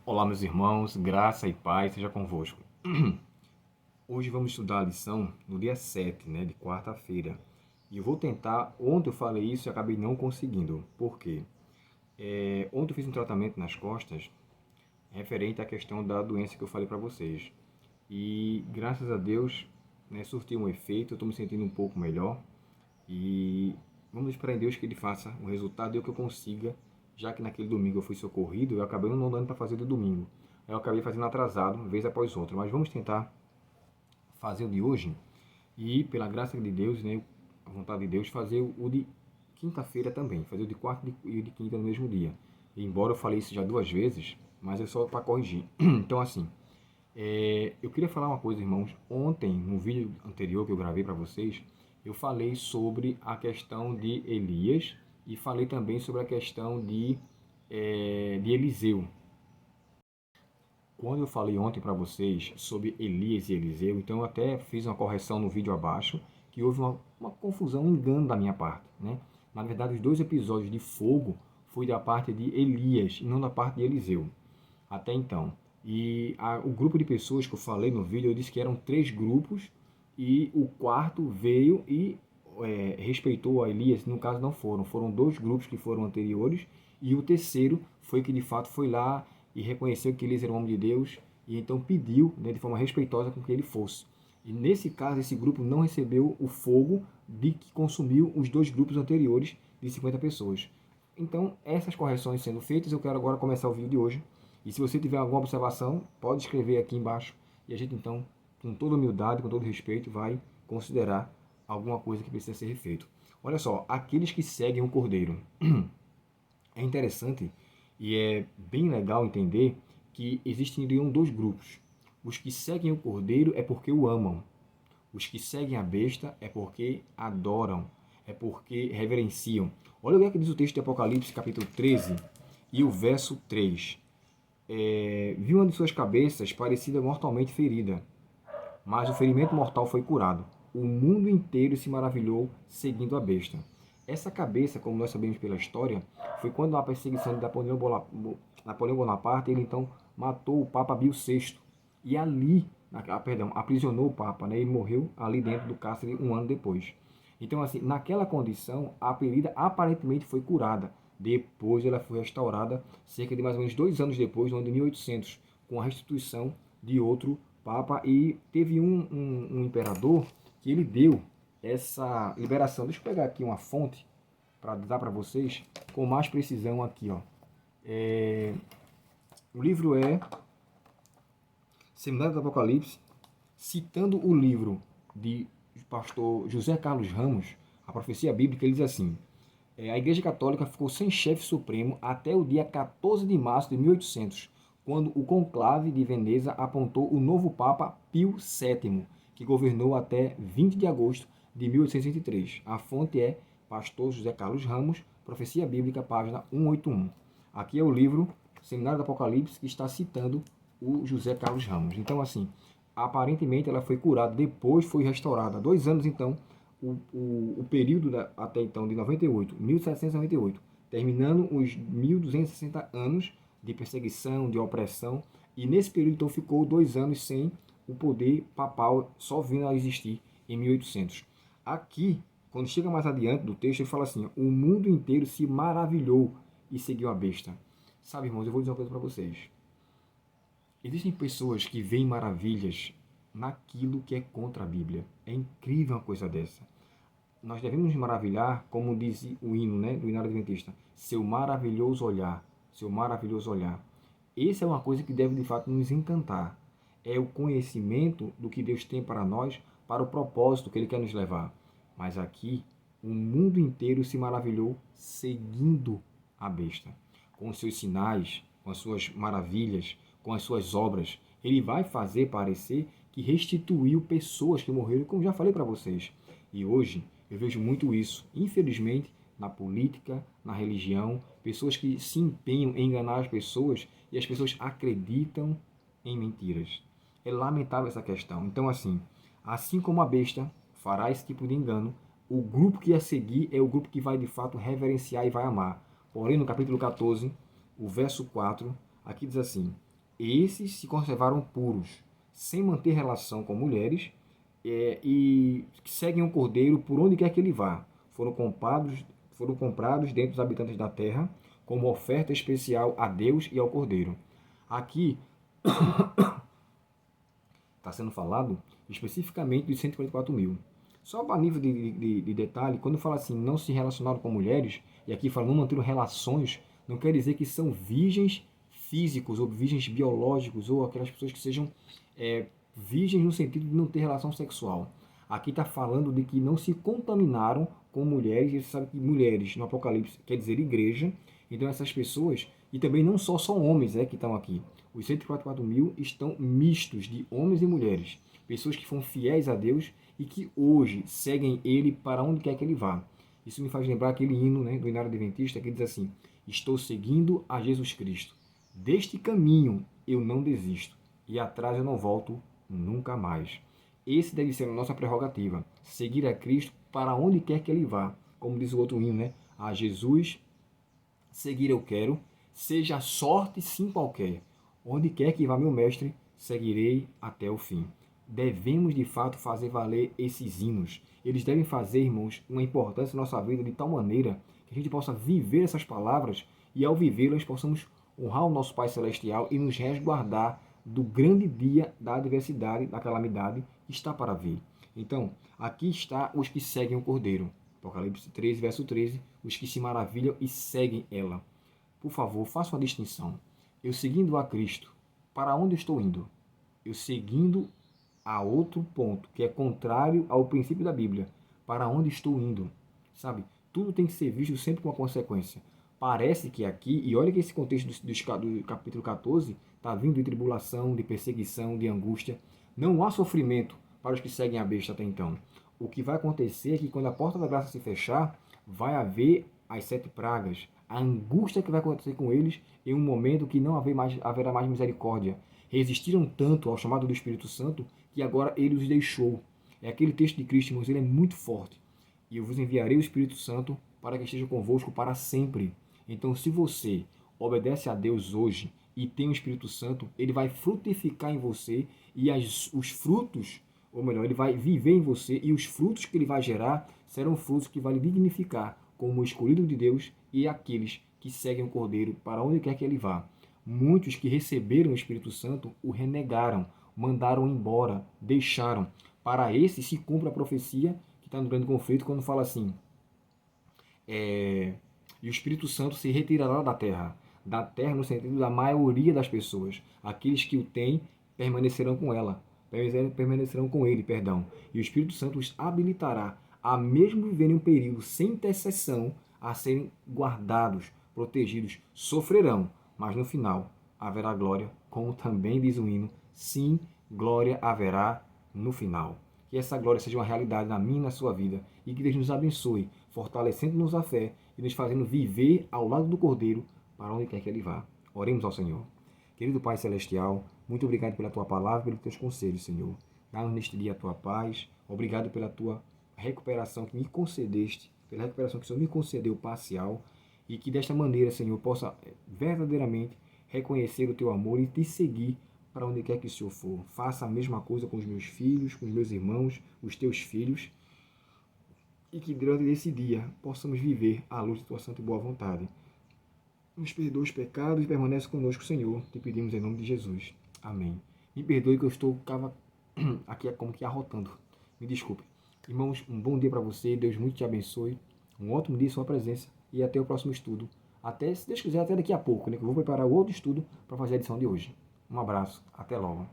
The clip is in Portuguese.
Olá, meus irmãos, graça e paz seja convosco. Hoje vamos estudar a lição no dia 7, de quarta-feira. E eu vou tentar, ontem eu falei isso e acabei não conseguindo. Por quê? Ontem eu fiz um tratamento nas costas referente à questão da doença que eu falei para vocês. E graças a Deus, surtiu um efeito, eu estou me sentindo um pouco melhor. E vamos esperar em Deus que Ele faça o resultado e que eu consiga, já que naquele domingo eu fui socorrido, eu acabei não dando para fazer do domingo. Eu acabei fazendo atrasado, vez após outra. Mas vamos tentar fazer o de hoje e, pela graça de Deus, a vontade de Deus, fazer o de quinta-feira também. Fazer o de quarta e o de quinta no mesmo dia. E, embora eu falei isso já duas vezes, mas é só para corrigir. Então, assim, eu queria falar uma coisa, irmãos. Ontem, no vídeo anterior que eu gravei para vocês, eu falei sobre a questão de Elias e falei também sobre a questão de Eliseu. Quando eu falei ontem para vocês sobre Elias e Eliseu, então eu até fiz uma correção no vídeo abaixo, que houve uma confusão, um engano da minha parte. Na verdade, os dois episódios de fogo foi da parte de Elias e não da parte de Eliseu, até então. E o grupo de pessoas que eu falei no vídeo, eu disse que eram 3 grupos, e o quarto veio e respeitou a Elias. No caso, não foram 2 grupos que foram anteriores, e o terceiro foi que de fato foi lá e reconheceu que Elias era um homem de Deus, e então pediu, de forma respeitosa, com que ele fosse. E nesse caso, esse grupo não recebeu o fogo de que consumiu os 2 grupos anteriores de 50 pessoas. Então, essas correções sendo feitas, eu quero agora começar o vídeo de hoje. E se você tiver alguma observação, pode escrever aqui embaixo, e a gente então, com toda humildade, com todo respeito, vai considerar alguma coisa que precisa ser refeito. Olha só, aqueles que seguem o Cordeiro. É interessante e é bem legal entender que existiriam 2 grupos. Os que seguem o Cordeiro é porque o amam. Os que seguem a besta é porque adoram, é porque reverenciam. Olha o que diz o texto de Apocalipse, capítulo 13, e o verso 3. Viu uma de suas cabeças parecida mortalmente ferida, mas o ferimento mortal foi curado. O mundo inteiro se maravilhou seguindo a besta. Essa cabeça, como nós sabemos pela história, foi quando a perseguição de Napoleão Bonaparte, ele então matou o Papa Pio VI. E ali, aprisionou o Papa, ele morreu ali dentro do cárcere um ano depois. Então, assim, naquela condição, a ferida aparentemente foi curada. Depois ela foi restaurada, cerca de mais ou menos 2 anos depois, no ano de 1800, com a restituição de outro Papa. E teve um imperador que ele deu essa liberação. Deixa eu pegar aqui uma fonte para dar para vocês com mais precisão aqui. O livro é Seminário do Apocalipse, citando o livro de pastor José Carlos Ramos, A Profecia Bíblica. Ele diz assim: a Igreja Católica ficou sem chefe supremo até o dia 14 de março de 1800, quando o conclave de Veneza apontou o novo Papa Pio VII, que governou até 20 de agosto de 1823. A fonte é Pastor José Carlos Ramos, Profecia Bíblica, página 181. Aqui é o livro Seminário do Apocalipse, que está citando o José Carlos Ramos. Então, assim, aparentemente ela foi curada, depois foi restaurada. 2 anos, então, o período até então de 98, 1798, terminando os 1260 anos de perseguição, de opressão, e nesse período então ficou 2 anos sem o poder papal, só vindo a existir em 1800. Aqui, quando chega mais adiante do texto, ele fala assim: o mundo inteiro se maravilhou e seguiu a besta. Sabe, irmãos, eu vou dizer uma coisa para vocês. Existem pessoas que veem maravilhas naquilo que é contra a Bíblia. É incrível uma coisa dessa. Nós devemos nos maravilhar, como diz o hino, do Inário Adventista, seu maravilhoso olhar, seu maravilhoso olhar. Essa é uma coisa que deve de fato nos encantar. É o conhecimento do que Deus tem para nós, para o propósito que Ele quer nos levar. Mas aqui, o mundo inteiro se maravilhou seguindo a besta, com os seus sinais, com as suas maravilhas, com as suas obras. Ele vai fazer parecer que restituiu pessoas que morreram, como já falei para vocês. E hoje eu vejo muito isso, infelizmente, na política, na religião, pessoas que se empenham em enganar as pessoas e as pessoas acreditam em mentiras. É lamentável essa questão. Então, assim como a besta fará esse tipo de engano, o grupo que a seguir é o grupo que vai de fato reverenciar e vai amar. Porém, no capítulo 14, o verso 4, aqui diz assim: Esses se conservaram puros, sem manter relação com mulheres, e seguem o Cordeiro por onde quer que ele vá. Foram comprados dentre os habitantes da terra como oferta especial a Deus e ao Cordeiro. Aqui está sendo falado especificamente dos 144 mil. Só para nível de detalhe, quando fala assim, não se relacionaram com mulheres, e aqui fala não manteram relações, não quer dizer que são virgens físicos, ou virgens biológicos, ou aquelas pessoas que sejam virgens no sentido de não ter relação sexual. Aqui está falando de que não se contaminaram com mulheres, e você sabe que mulheres no Apocalipse quer dizer igreja, então essas pessoas, e também não só homens que estão aqui, os 144 mil estão mistos de homens e mulheres, pessoas que foram fiéis a Deus e que hoje seguem Ele para onde quer que Ele vá. Isso me faz lembrar aquele hino do Inário Adventista que diz assim, estou seguindo a Jesus Cristo, deste caminho eu não desisto, e atrás eu não volto nunca mais. Esse deve ser a nossa prerrogativa, seguir a Cristo para onde quer que Ele vá. Como diz o outro hino, a Jesus seguir eu quero, seja a sorte sim qualquer. Onde quer que vá meu mestre, seguirei até o fim. Devemos de fato fazer valer esses hinos. Eles devem fazer, irmãos, uma importância na nossa vida de tal maneira que a gente possa viver essas palavras e ao vivê-las possamos honrar o nosso Pai Celestial e nos resguardar do grande dia da adversidade, da calamidade que está para vir. Então, aqui está os que seguem o Cordeiro. Apocalipse 13, verso 13, os que se maravilham e seguem ela. Por favor, faça uma distinção. Eu seguindo a Cristo, para onde estou indo? Eu seguindo a outro ponto, que é contrário ao princípio da Bíblia. Para onde estou indo? Sabe? Tudo tem que ser visto sempre com uma consequência. Parece que aqui, e olha que esse contexto do capítulo 14 está vindo de tribulação, de perseguição, de angústia. Não há sofrimento para os que seguem a besta até então. O que vai acontecer é que quando a porta da graça se fechar, vai haver as 7 pragas, a angústia que vai acontecer com eles em um momento que não haverá mais misericórdia. Resistiram tanto ao chamado do Espírito Santo que agora ele os deixou. É aquele texto de Cristo, irmãos, ele é muito forte. E eu vos enviarei o Espírito Santo para que esteja convosco para sempre. Então, se você obedece a Deus hoje e tem o Espírito Santo, ele vai frutificar em você e os frutos, ou melhor, ele vai viver em você e os frutos que ele vai gerar serão frutos que vão lhe dignificar como o escolhido de Deus e aqueles que seguem o Cordeiro para onde quer que ele vá. Muitos que receberam o Espírito Santo o renegaram, mandaram embora, deixaram. Para esse se cumpre a profecia que está no grande conflito quando fala assim, e o Espírito Santo se retirará da terra no sentido da maioria das pessoas. Aqueles que o têm permanecerão com ela, permanecerão com ele, perdão. E o Espírito Santo os habilitará a mesmo viverem um período sem intercessão, a serem guardados, protegidos, sofrerão, mas no final haverá glória, como também diz o hino, sim, glória haverá no final. Que essa glória seja uma realidade na minha e na sua vida, e que Deus nos abençoe, fortalecendo-nos a fé e nos fazendo viver ao lado do Cordeiro, para onde quer que ele vá. Oremos ao Senhor. Querido Pai Celestial, muito obrigado pela Tua palavra e pelos Teus conselhos, Senhor. Dá-nos neste dia a Tua paz. Obrigado pela Tua recuperação que me concedeste, pela recuperação que o Senhor me concedeu parcial, e que desta maneira, Senhor, possa verdadeiramente reconhecer o Teu amor e te seguir para onde quer que o Senhor for. Faça a mesma coisa com os meus filhos, com os meus irmãos, os Teus filhos, e que durante esse dia possamos viver à luz de Tua santa e boa vontade. Nos perdoa os pecados e permanece conosco, Senhor. Te pedimos em nome de Jesus. Amém. Me perdoe que eu estou aqui como que arrotando. Me desculpe. Irmãos, um bom dia para você. Deus muito te abençoe. Um ótimo dia em sua presença. E até o próximo estudo. Até, se Deus quiser, até daqui a pouco, que eu vou preparar outro estudo para fazer a edição de hoje. Um abraço. Até logo.